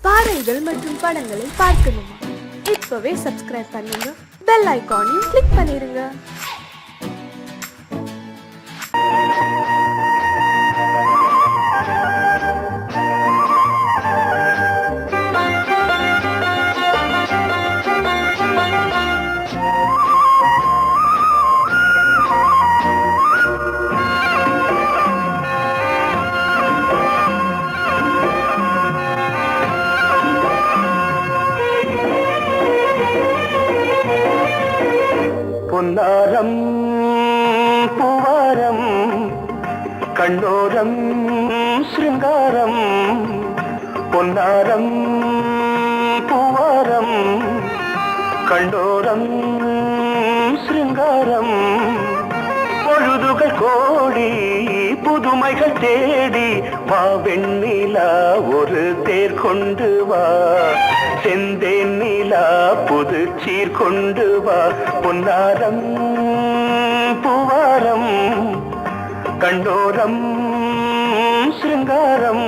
பாடல்கள் மற்றும் படங்களை பார்க்கணுமா? இப்பவே சப்ஸ்கிரைப் பண்ணுங்க, பெல் ஐகானையும் கிளிக் பண்ணிருங்க. பொன்னாரம் பூவாரம் கண்ணோரம் சிருங்காரம், பொன்னாரம் பூவாரம் கண்ணோரம் சிருங்காரம், பொழுதுகள் கோடி புதுமைகள் தேடி வா வெண்ணிலா ஒரு தேர் கொண்டு வா, செந்தேன் நிலா புது சீர் கொண்டு வா, பொன்னாரம் பூவாரம் கண்டோரம் சிருங்காரம்.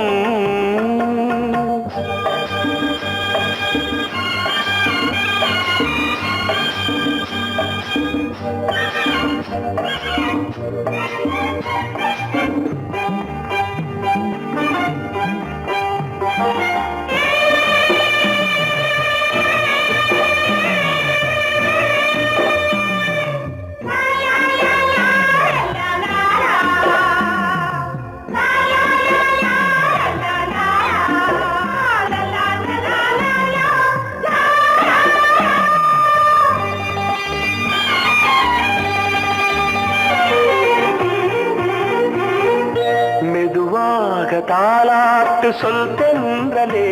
தாலாட்டு சொல் தென்றலே,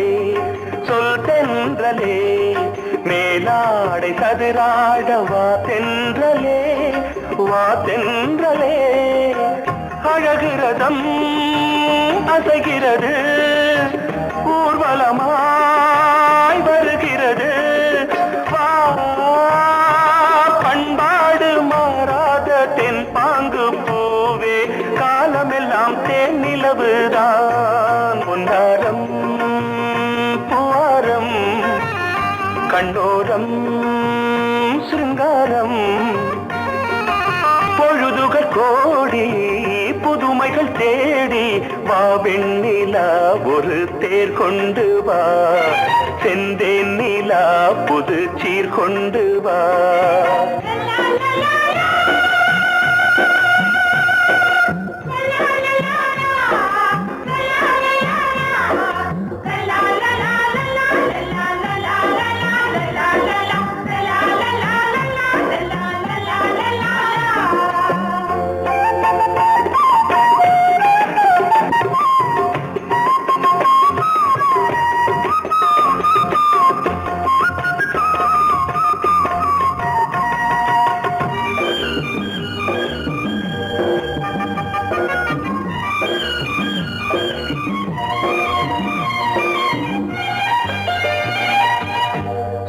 சொல் தென்றலே, மேலாடை சதுராட வா தென்றலே, வா தென்றலே, அழகிறதம் அசைகிறது ஊர்வலமாய் வருகிறது, வா பண்பாடு மாறாத தென் பாங்கு பூவே, காலமெல்லாம் தேன் நிலவுதான், பொன்னாரம் பூவாரம் கண்ணோரம் சிருங்காரம், பொழுதுகள் கோடி புதுமைகள் தேடி வா வெண்ணிலா ஒரு தேர் கொண்டு வா, செந்தேன் நிலா புது சீர் கொண்டு வா.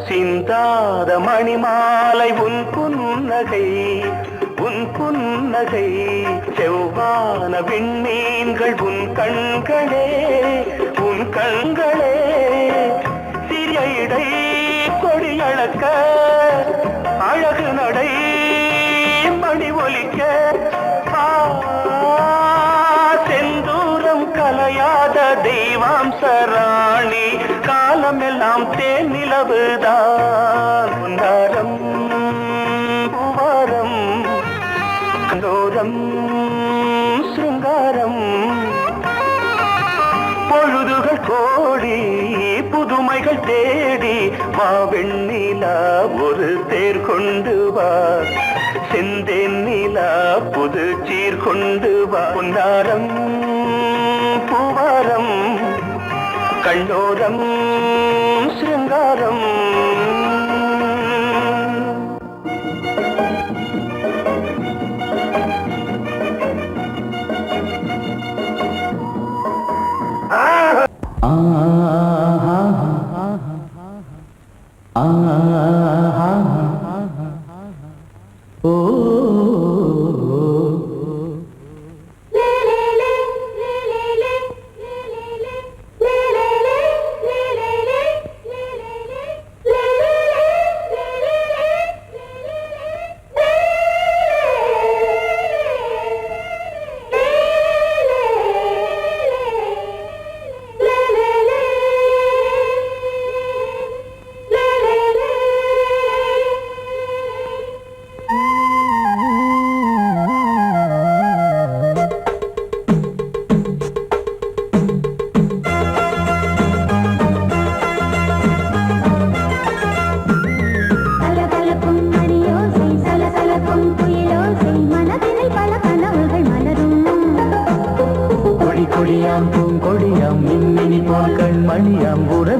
சிந்தாத மணிமாலை உன் புன்னகை, உன் புன்னகை, செவ்வான விண்மீன்கள் உன் கண்களே, உன் கண்களே, சிறிய இடை கொடியளக்க அழகு நடை மணி ஒலிக்க, செந்தூரம் கலையாத தெய்வாம்சராணி, காலமெல்லாம் தேன் நிலவுதான், பொன்னாரம் பூவாரம் கண்டோரம் சிருங்காரம், பொழுதுகள் கோடி புதுமைகள் தேடி வா வெண்ணிலா ஒரு தேர் கொண்டு வா, செந்தேன் நிலா புது சீர் கொண்டு வா, பொன்னாரம் பூவாரம் கண்டோரம் சிருங்காரம்.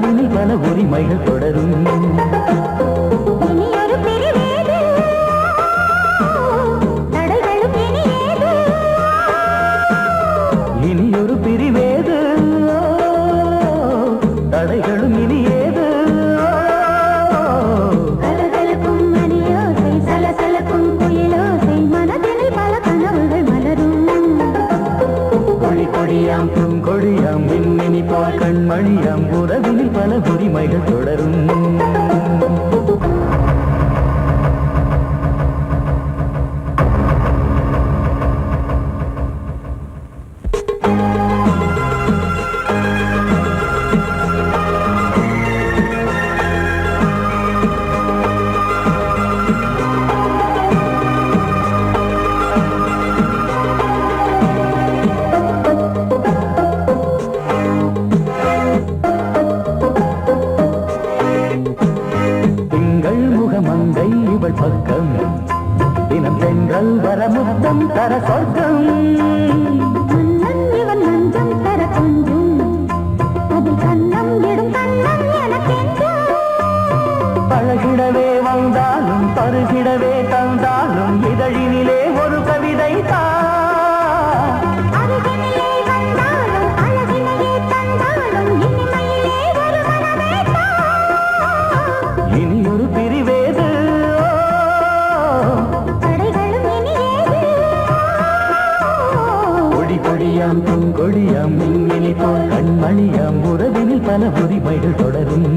உறவினில் பல உரிமைகள் தொடரும். இனியொரு பிரிவேது, தடைகளும் இனியேது. இனியொரு பிரிவேது, தடைகளும் இனியேது. கலகலக்கும் மணியோசை, சலசலக்கும் குயிலோசை, மனதினில் பல கனவுகள் மலரும். கொடி கொடியாம் பூங்கொடியாம் மின்மினி போல் கண்மணியாம் உறவினில் பல உரிமைகள் தொடரும். முகமங்கை இவள் பக்கம் தினம் சென்றல் வரமுத்தம் தர சொர்க்கம். மன்னன் இவன் மஞ்சம் தர கொஞ்சும், அதில் கண்ணம் இடும் கண்ணம் எனக்கென்றும். பழகிடவே வந்தாலும் பருகிடவே தந்தாலும் இதழினிலே ஒரு கவிதை அருகினிலே வந்தாலும் அழகினையே தந்தாலும் இனிமையிலே ஒரு மனமே இனியொரு பிரிவேது, தடைகளும் இனியேது. கொடி கொடியாம் பூங்கொடியாம் மின்மினி போல் கண்மணியாம் உறவினில் பல உரிமைகள் தொடரும்.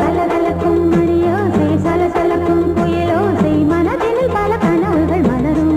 கலகலக்கும் மணியோசை, சலசலக்கும் குயிலோசை, மனதினில் பல கனவுகள் மலரும்.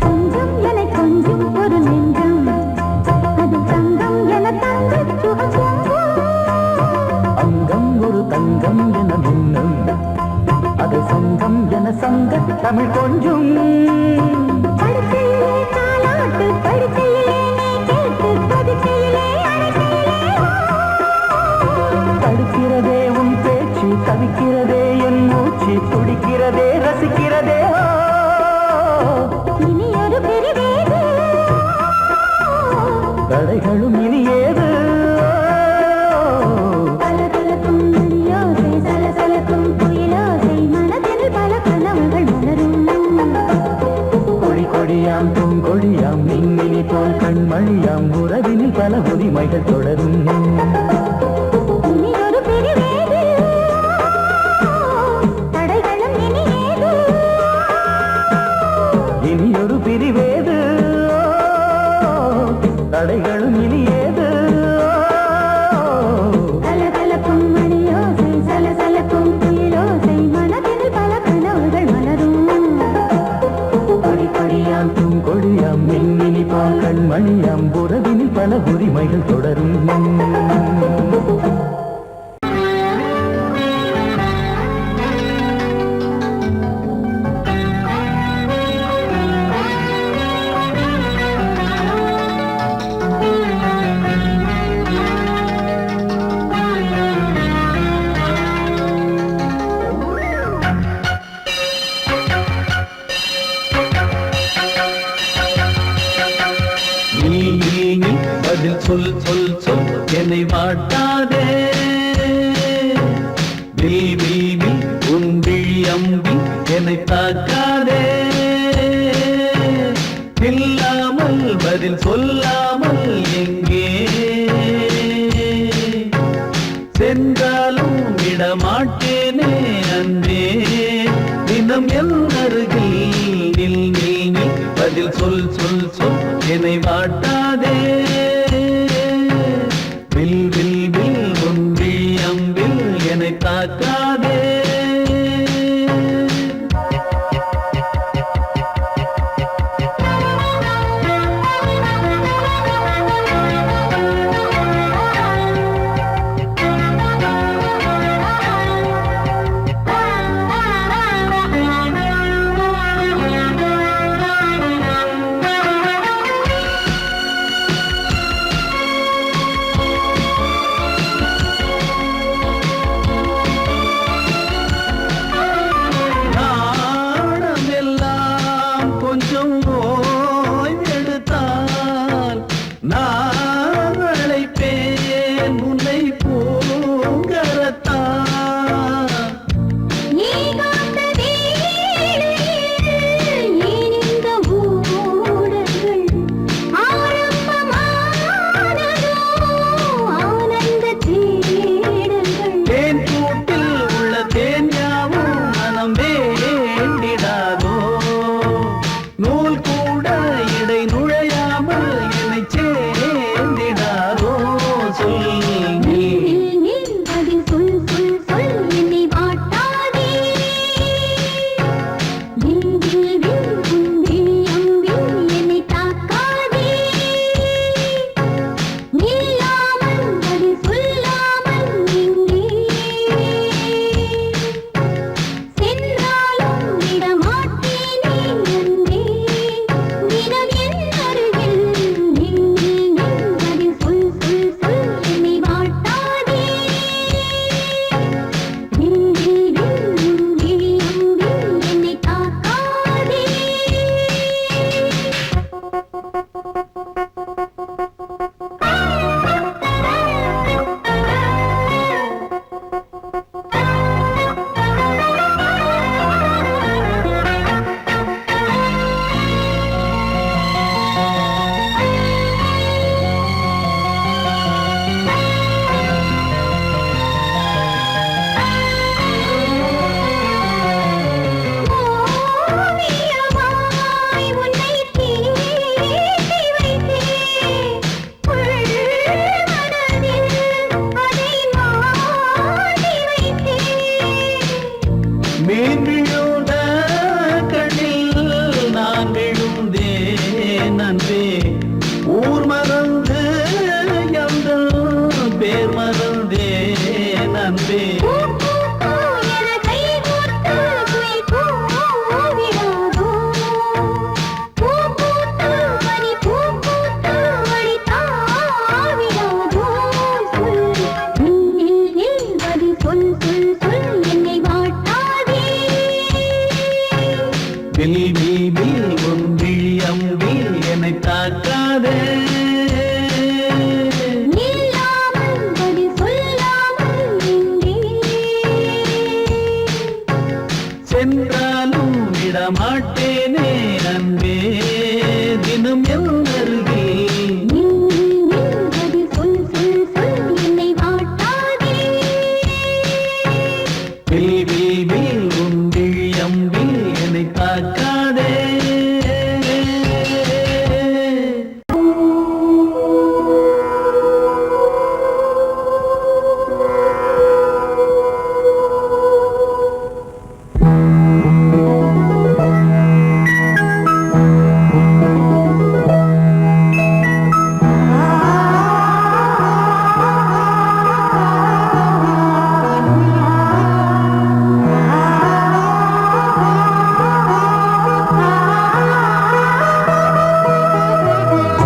கொஞ்சம் என கொஞ்சம் ஒரு நெஞ்சம், அது தங்கம் என தங்கச் சுகம் பொங்கும். அங்கம் ஒரு தங்கம் என மின்னும், அது சங்கம் என சங்க தமிழ் கொஞ்சும். படுக்கையிலே தாலாட்டு, படுக்கையிலே நீ கேட்டு, படுக்கையிலே அழைக்கையிலே தடுக்கிறதே உன் பேச்சு, தவிக்கிறதே என் மூச்சு, துடிக்கிறதே ரசிக்கிறதே. இனியொரு பிரிவேது, தடைகளும் இனியேது. கலகலக்கும் மணியோசை, சலசலக்கும் குயிலோசை, மனதினில் பல கனவுகள் மலரும். கொடி கொடியாம் பூங்கொடியாம் மின்மினி போல் கண்மணியாம் உறவினில் பல உரிமைகள் தொடரும். இனியொரு பிரிவேது, தடைகளும் இனியேது. இனியொரு பிரிவேது, தடைகளும் இனியேது. கலகலக்கும் மணியோசை, சலசலக்கும் குயிலோசை, மனதினில் பல கனவுகள் மலரும். கொடி கொடியாம் பூங்கொடியாம் மின்மினி போல் கண்மணியாம் உறவினில் பல உரிமைகள் தொடரும். நீ பதில் சொல் சொல் சொல் என்னை வாட்டாதே. வில் உன் விழி அம்பி என்னை தாக்காதே. இல்லாமல் பதில் சொல்லாமல் எங்கே சென்றாலும் விடமாட்டேனே அன்பே. தினம் என் அருகில் நில் நில் நில் பதில் சொல் சொல் சொல் என்னை வாட்டாதே. வில் வில் வில் உன் விழி அம்பில் என்னை தாக்காதே. அன்பே தினம் என் அருகில் நின்றது சொல் சொல் சொல் என்னை வாட்டாதே வில் வில் வில் உன் விழியம்பில் என்னை தாக்காதே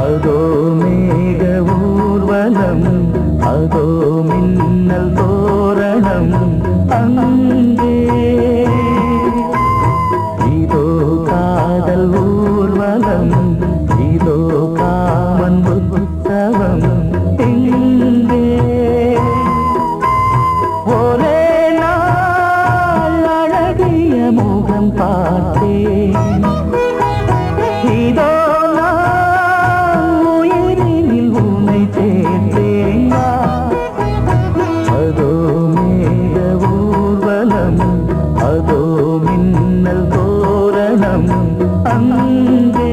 அதோ மேக ஊர்வலம் அதோ மின்னல் தோரணம் அங்கே இதோ காதல் ஊர்வலம் இதோ காமன் உற்சவம் இங்கே ஒரே நாள் அழகிய முகம் பார்த்தேன் இதோ உயிரினில் உன்னை சேர்த்தேன் அதோ மேக ஊர்வலம் அதோ மின்னல் தோரணம் அங்கே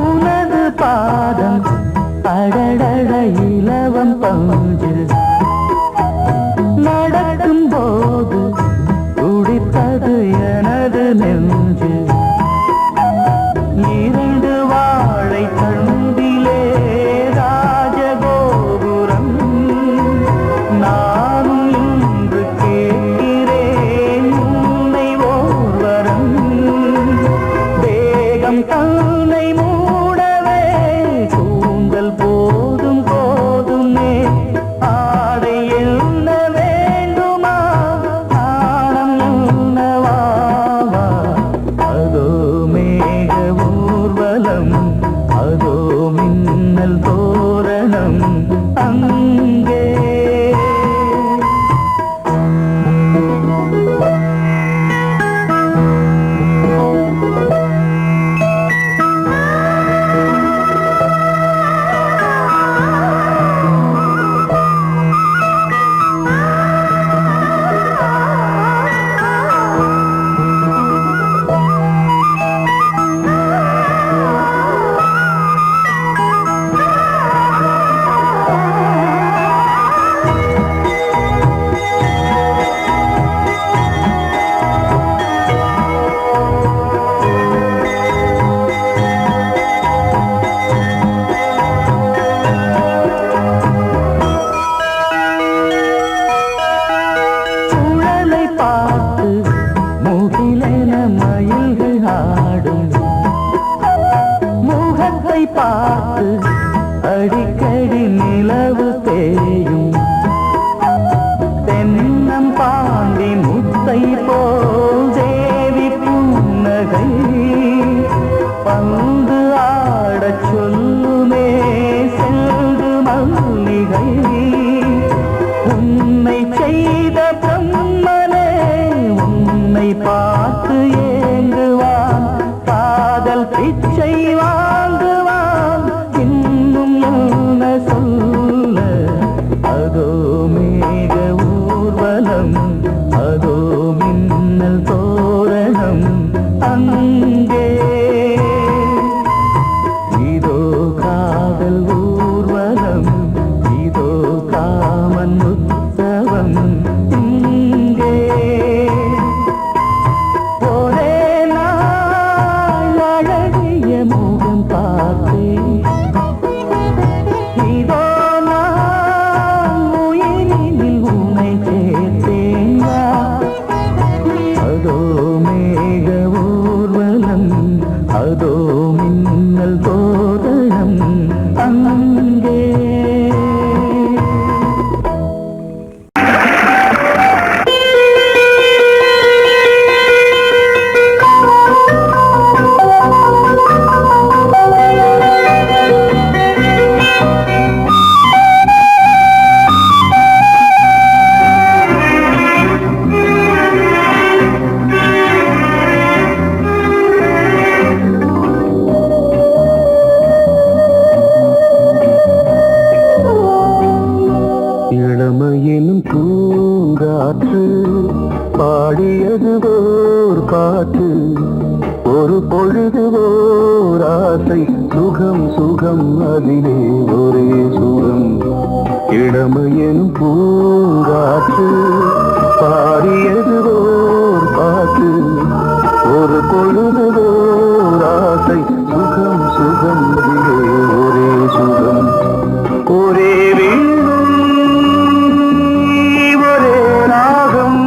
உனது பாதம் அடடட இலவம் பஞ்சு நடக்கும் போது துடித்தது எனது நெஞ்சு இரண்டு வாழை தண்டிலே ராஜகோபுரம் நானும் இன்று கேட்கிறேன் உன்னை ஓர்வரம் தேகம் தன்னை மூடவே கூந்தல் போதும் போதுமே ஆடை என்ன வேண்டுமா நாணம் என்னவா அதோ மேக ஊர்வலம் அதோ மின்னல் தோரணம் அங்கே சுழலை பார்த்து முகிலென மயில்கள் ஆடும் முகத்தை பார்த்து அடிக்கடி நிலவு தேயும் தென்னம் பாண்டி முத்தை போல் தேவி புன்னகை பந்து ஆடச் சொல்லுமே செல்து மல்லிகை உன்னை செய்த பிரம்மனே உன்னை பார்த்து ஏங்குவான் காதல் பிச்சை வாங்குவான் இன்னும் என்ன சொல்ல காற்று பாடியது ஓர் பாட்டு ஒரு பொழுது ஓர் ஆசை சுகம் சுகம் அதிலே ஒரே சுகம் இளமையெனும் பூங்காற்று பாடியது ஓர் பாட்டு ஒரு பொழுது ஓர் ஆசை சுகம் சுகம் அதிலே ஒரே சுகம் ஒரே வீணை ஒரே ராகம்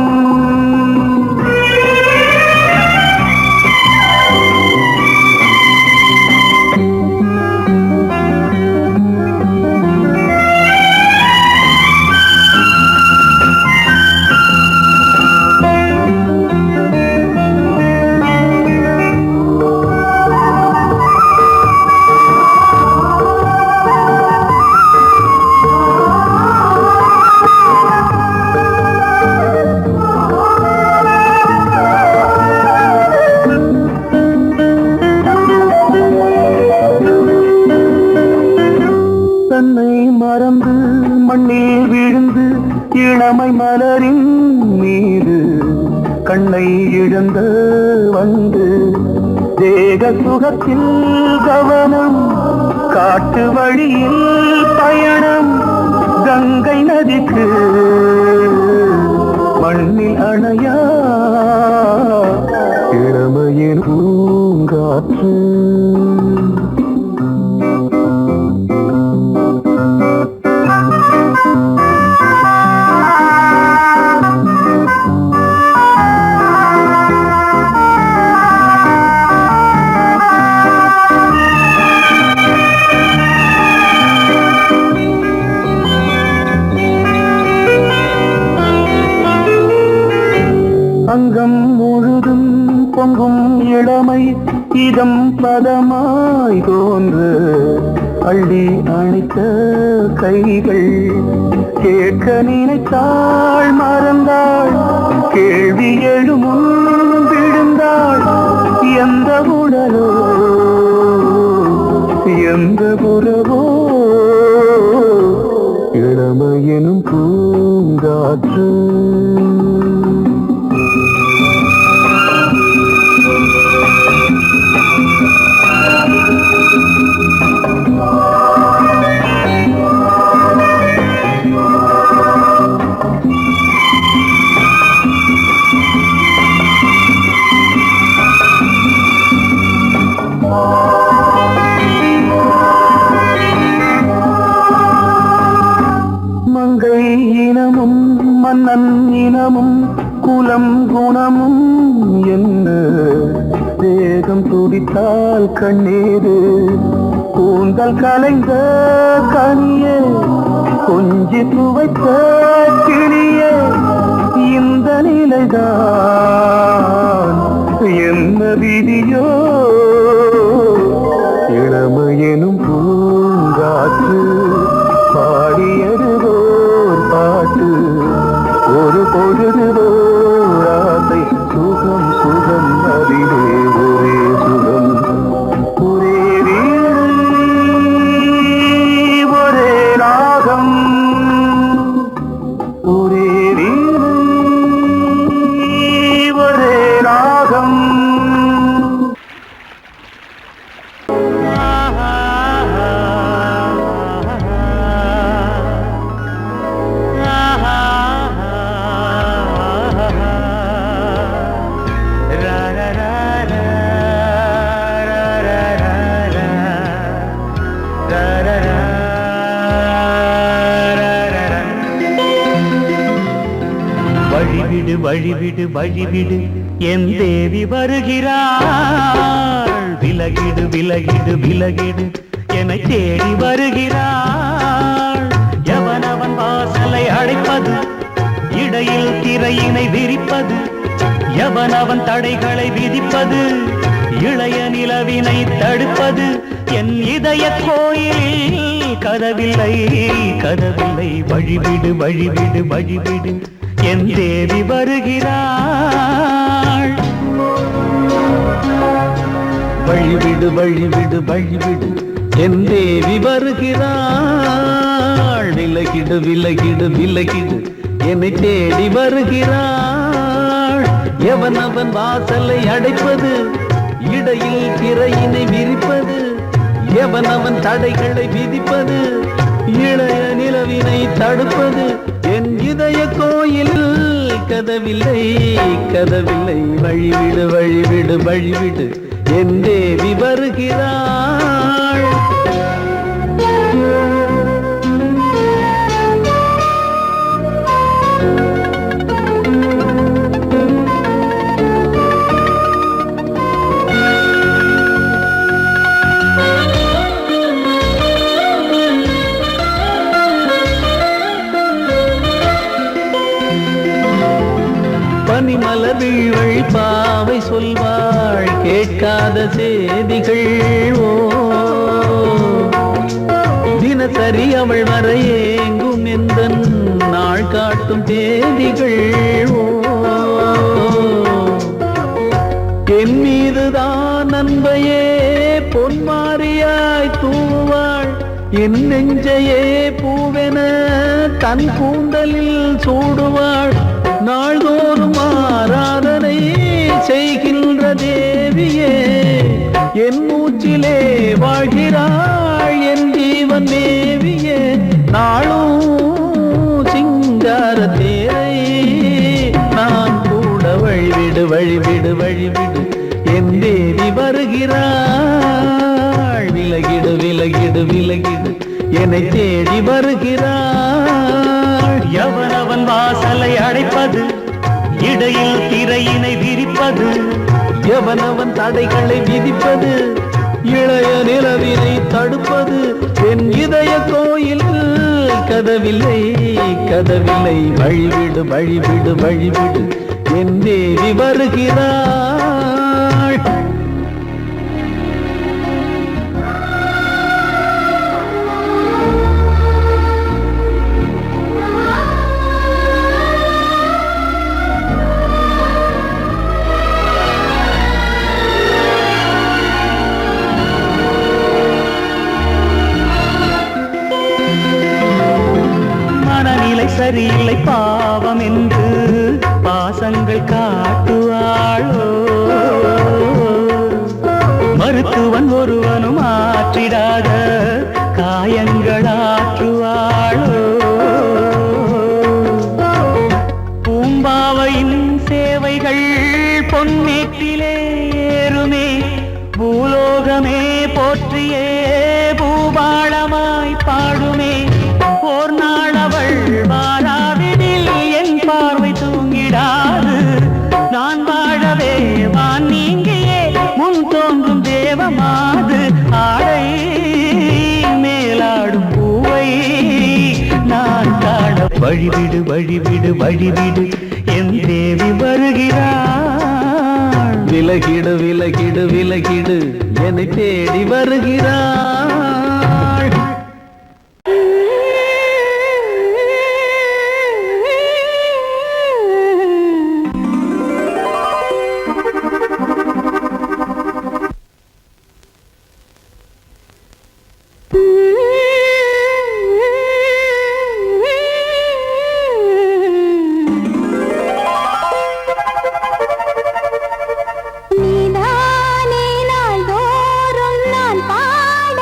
தன்னை மறந்து மண்ணில் விழுந்து இளமை மலரின் மீது கண்ணை இழந்த வந்து தேக சுகத்தில் கவனம் காட்டு வழியில் பயணம் கங்கை நதிக்கு மண்ணில் அணையா இளமையின் பூங்காற்று அங்கம் முழுதும் பொங்கும் இளமை இதம் பதமாய் தோன்று அள்ளி அணைத்த கைகள் கேட்க நினைத்தாள் மறந்தாள் கேள்வி எழுமுன் விழுந்தாள் எந்த உடலோ எந்த புறவோ இளமையெனும் பூங்காற்று மங்கை இனமும் மன்னன் இனமும் குலம் குணமும் என்ன தேகம் துடித்தால் கண்ணீரு கூந்தல் கலைந்த கனியே கொஞ்சி துவைத்த கிளியே இந்த நிலைதான் என்ன விதியோ இளமையெனும் பூங்காற்று பாடியது ஓர் பாட்டு ஒரு பொழுது ஓர் ஆசை சுகம் சுகம் அதிலே ஒரே சுகம் ஒரே வீணை ஒரே ராகம் ஒரே வீணை ஒரே ராகம் வழிவிடு வழிவிடு வழிவிடு என் தேவி வருகிறாள் விலகிடு விலகிடு விலகிடு என்னை தேடி வருகிறாள் எவனவன் வாசலை அடைப்பது இடையில் திரையினை விரிப்பது எவனவன் தடைகளை விதிப்பது இளைய நிலவினை தடுப்பது என் இதய கோயிலில் கதவில்லை கதவில்லை வழிவிடு வழிவிடு வழிவிடு என் தேவி வருகிறாள் வழிவிடு வழிவிடு வழிவிடு என் தேவி வருகிறாள் விலகிடு விலகிடு விலகிடு என்னை தேடி வருகிறாள். எவன் அவன் வாசலை அடைப்பது, இடையில் திரையினை விரிப்பது, எவன் அவன் தடைகளை விதிப்பது, இளைய நிலவினை தடுப்பது. என் இதய கோயில் கதவில்லை கதவில்லை, வழிவிடு வழிவிடு வழிவிடு, என் தேவி வருகிறாள். பனிமலர் வீழ்வழி பாவை சொல்வாள் கேட்காத செய்திகள். ஓ தினசரி அவள் வர ஏங்கும் எந்த நாள் காட்டும் தேதிகள். ஓ என் மீதுதான் அன்பையே பொன்மாரியாய் தூவாள். என் நெஞ்சையே பூவென தன் கூந்தலில் சூடுவாள். நாள்தோறும் ஆராதனை செய்கின்ற தேவியே, என் மூச்சிலே வாழ்கிறாள் என் ஜீவன் தேவியே. நாளும் சிங்கார தேரை நான் கூட வழிவிடு வழிவிடு வழிவிடு, என் தேவி வருகிறாள். விலகிடு விலகிடு விலகிடு, என்னை தேடி வருகிறாள். எவனவன் வாசலை அடைப்பது, இடையில் திரையினை விரிப்பது, எவனவன் தடைகளை விதிப்பது, இளைய நிலவினை தடுப்பது. என் இதய கோயில் கதவில்லை கதவில்லை, வழிவிடு வழிவிடு வழிவிடு, என் தேவி வருகிறாள். சரியில்லை பாவம் என்று பாசங்கள் காட்டுவாளோ. மருத்துவன் ஒருவனும் ஆற்றிடாத காயங்களாற்றுவாளோ. பூம்பாவையின் சேவைகள் பொன்னேற்றிலே ஏறுமே, பூலோகமே போற்றியே பூபாளமாய் பாடுமே. ஓர் நாள் அவள் வாராவிடில் என் பார்வை தூங்கிடாது. நான் வாழவே வான் நீங்கியே முன் தோன்றும் தேவமாது. ஆடை மேலாடும் பூவை நான் காண வழிவிடு வழிவிடு வழிவிடு, என் தேவி வருகிறாள். விலகிடு விலகிடு விலகிடு, என்னை தேடி வருகிறாள். நீதானே நாள்தோறும் நான் பாட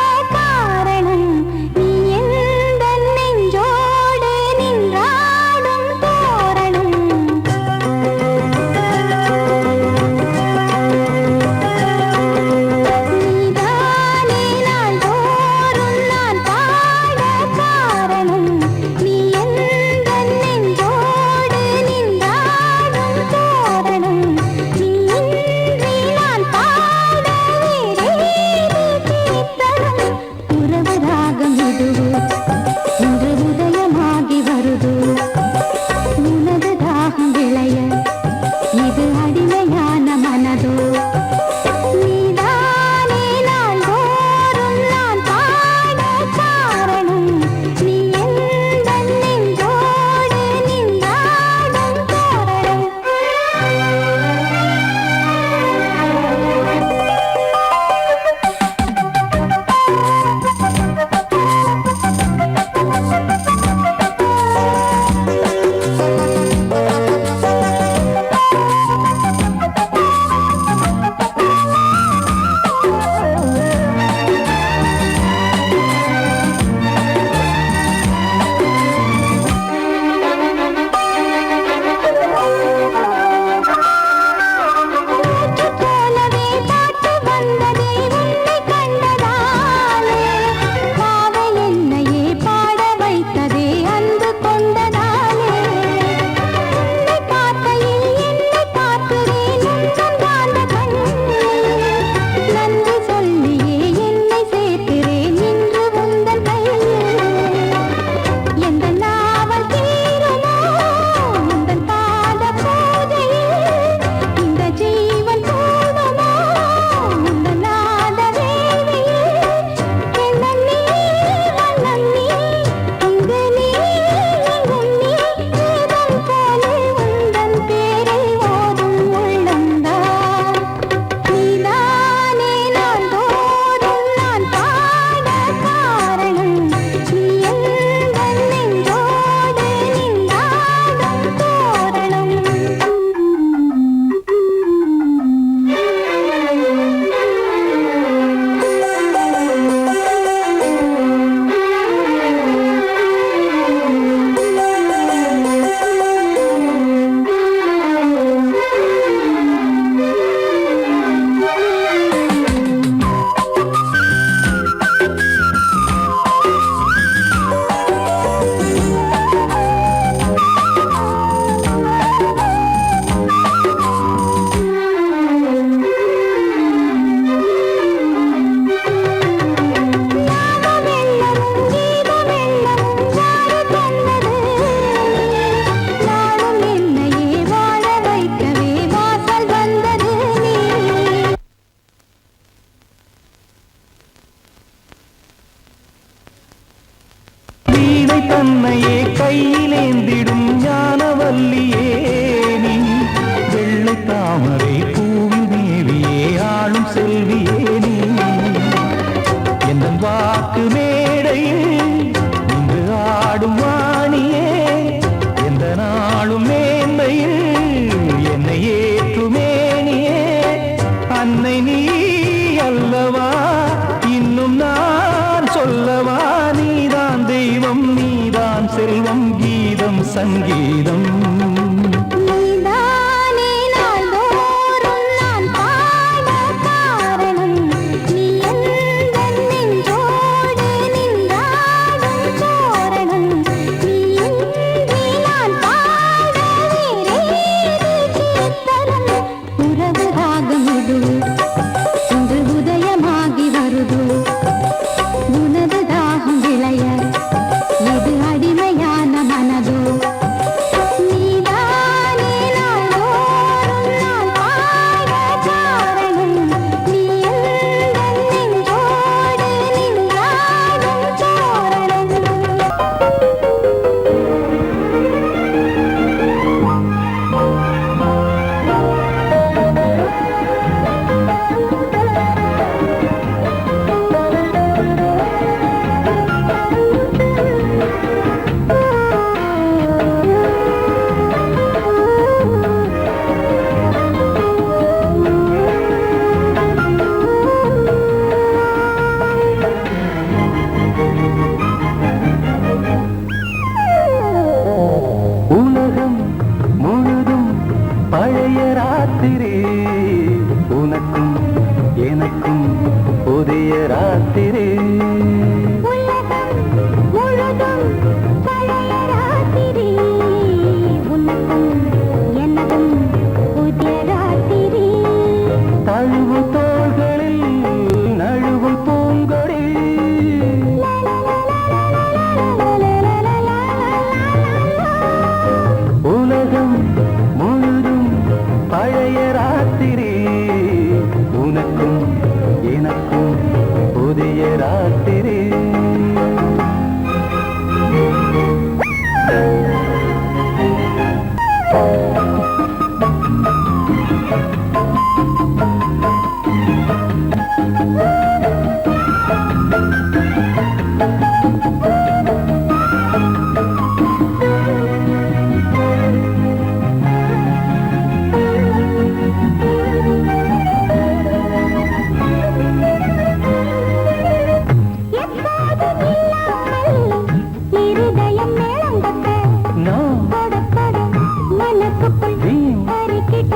நீதான் செல்வம் கீதம் சங்கீதம் நீதானே நாள்தோறும் நான் பாட காரணம் நீ எந்தன் நெஞ்சோடு நின்றாடும் தோரணம் நீ இன்றி நான் பாட வேறேது கீர்த்தனம் உறவு ராகம் இது இன்று உதயமாகி வருது உனது தாகம் விளைய இது அடிமையான மனதோ நீதானே நாள்தோறும் நான் பாட காரணம் நீ எந்தன் நெஞ்சோடு நின்றாடும் தோரணம் உலகம் முழுதும் பழைய ராத்திரி உனக்கும் எனக்கும் புதிய ராத்திரி உலகம் முழுதும் பழைய ராத்திரி உனக்கும் எனக்கும் புதிய ராத்திரி தழுவு தோள்களில் நழுவு பூங்கொடி உலகம் முழுதும் பழைய ராத்திரி உனக்கும் எனக்கும் புதிய ராத்திரி எப்போதும் இல்லாமல் இருதயம் மேளங்கொட்ட நான் படபட மனசுக்குள் வீண் அரிக்கிட்ட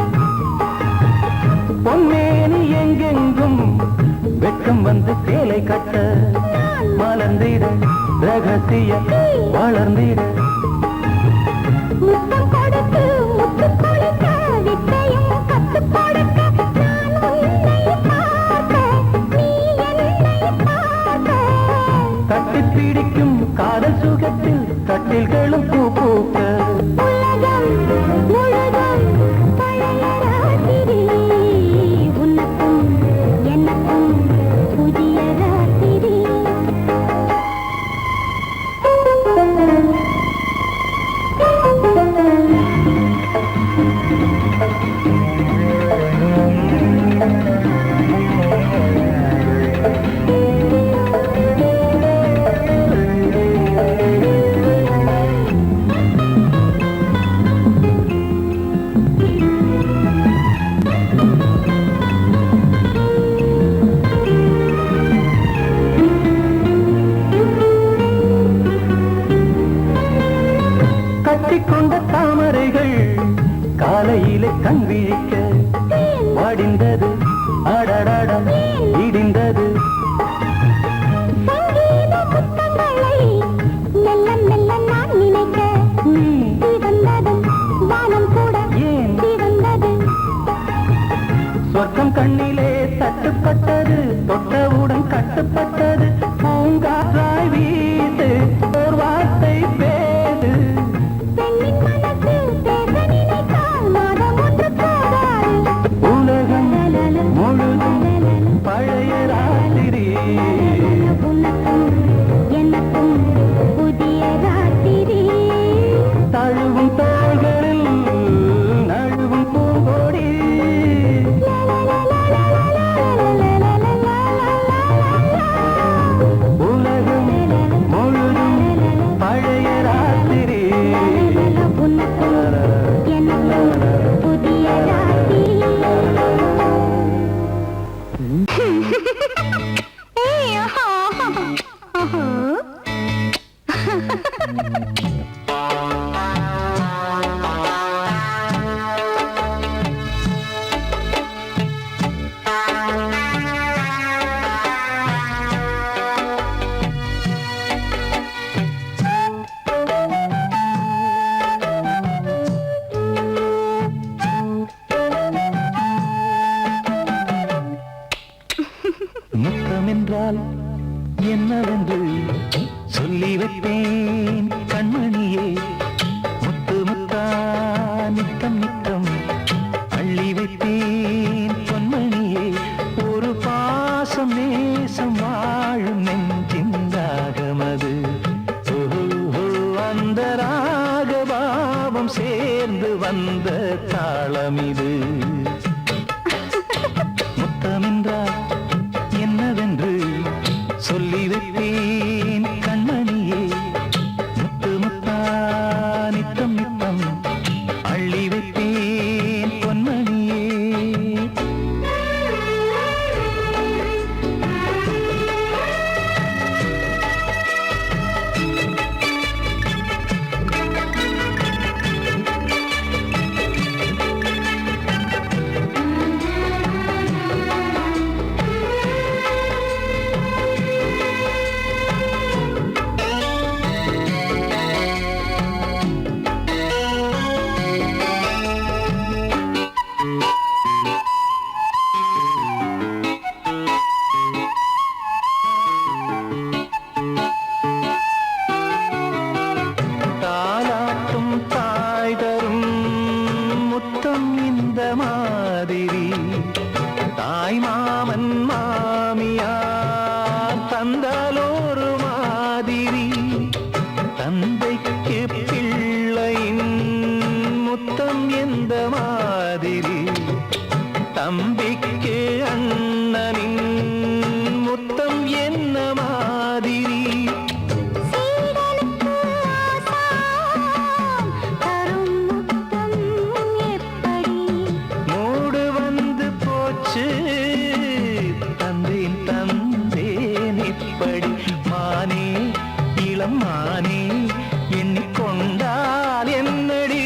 பொன்னேனி எங்கெங்கும் வெட்கம் வந்து சேலை கட்ட மலர்ந்திட ரகசிய வளர்ந்திட முத்தம் கொடுத்து முத்து கொடுக்க வித்தையும் கத்து கொடுக்க நான் உன்னை பார்க்க நீ என்னை பார்க்க தட்டி பிடிக்கும் காதல் சுகத்தில் கட்டில்களும் பூ பூக்க உலகம் முழுதும் பழைய ராத்திரி உனக்கும் எனக்கும் புதிய ராத்திரி கட்டிக்கொண்ட தாமரைகள் காலையிலே கண் விழிக்க வாடிந்தது அடடடம் இடிந்தது சங்கீத புத்தங்களை மெல்ல மெல்ல நான் நினைக்க நீ சிவந்ததும் வானம் கூட ஏன் சிவந்தது சொர்க்கம் கண்ணிலே தட்டுப்பட்டது தொட்டவுடன் கட்டுப்பட்டது பூங்காற்றாய் வீசு ஓர் வார்த்தை பேசு பெண்ணின் முத்தம் என்றால் என்னவென்று சொல்லி வைப்பேன் கண்மணியே. முத்து முத்தா நித்தம் நித்தம் அள்ளி வைப்பேன் பொன்மணியே. ஒரு பாசம் நேசம் வாழும் நெஞ்சின் ராகமது. அந்த ராகபாவம் சேர்ந்து வந்த தாளமிது. முத்தமென்றால் என்னவென்று சொல்லி வைப்பேன் கண்மணியே. முத்து முத்தா நித்தம் நித்தம் அள்ளி வைப்பேன் பொன்மணியே. தாலாட்டும் தாய் தரும் முத்தம் இந்த மாதிரி. தாய் மாமன் மாமியார் தந்தாலோரு மாதிரி. தந்தைக்கு பிள்ளையின் முத்தம் எந்த மாதிரி. தம்பிக்கு அண்ணனின் முத்தம் என்ன மாதிரி. சீடனுக்கு ஆசான் தரும் முத்தம் எப்படி. மூடு வந்து போச்சு தந்தேன் தந்தேன் இப்படி. மானே இளம் மானே எண்ணிக்கொண்டால் என்னடி.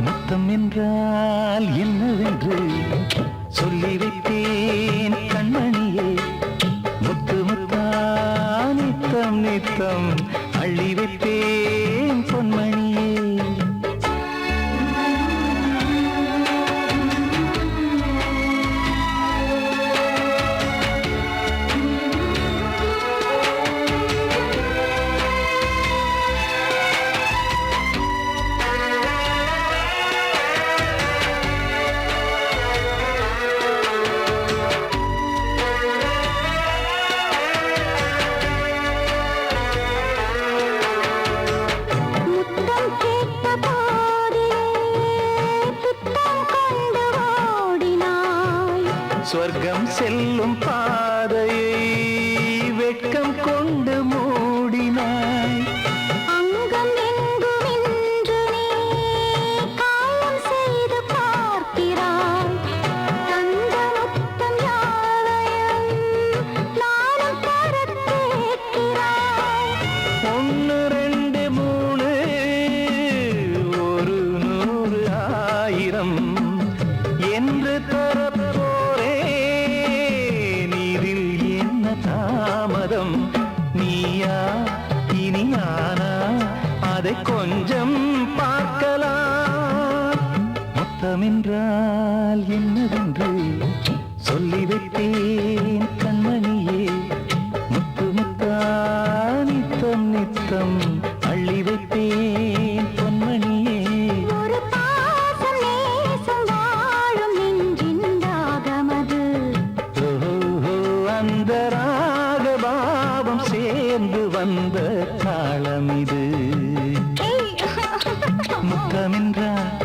முத்தம் என்றால் என்னவென்று சொல்லி வைத்தேன் கண்மணியே. முத்து முத்தா நித்தம் நித்தம் அள்ளி வைத்தேன் பொன்மணியே. முத்தம் கேட்ட போதிலே துத்தம் கொண்டு ஓடினாய். சொர்க்கம் செல்லும் பாதையை வெட்கம் கொண்டு மூடினாய். அங்கம் எங்கும் இன்று நீ காயம் செய்து பார்க்கிறாய். தந்த முத்தம் யாவையும் நானும் தரக் கேட்கிறாய். 1 2 3 ஒரு 100 1000 என்று தரப்போரேன். இதில் என்ன தாமதம். நீயா இனி நானா அதை கொஞ்சம் பார்க்கலாம். முத்தமென்றால் என்னவென்று சொல்லி வைத்தேன் கண்மணியே. முத்து முத்தா நித்தம் நித்தம் அள்ளி வைத்தேன் பொன்மணியே. ஒரு பாசம் நேசம் வாழும் நெஞ்சின் ராகமது. ஓஹோ, அந்த ராகபாவம் சேர்ந்து வந்த தாளமிது. முத்தமென்றால்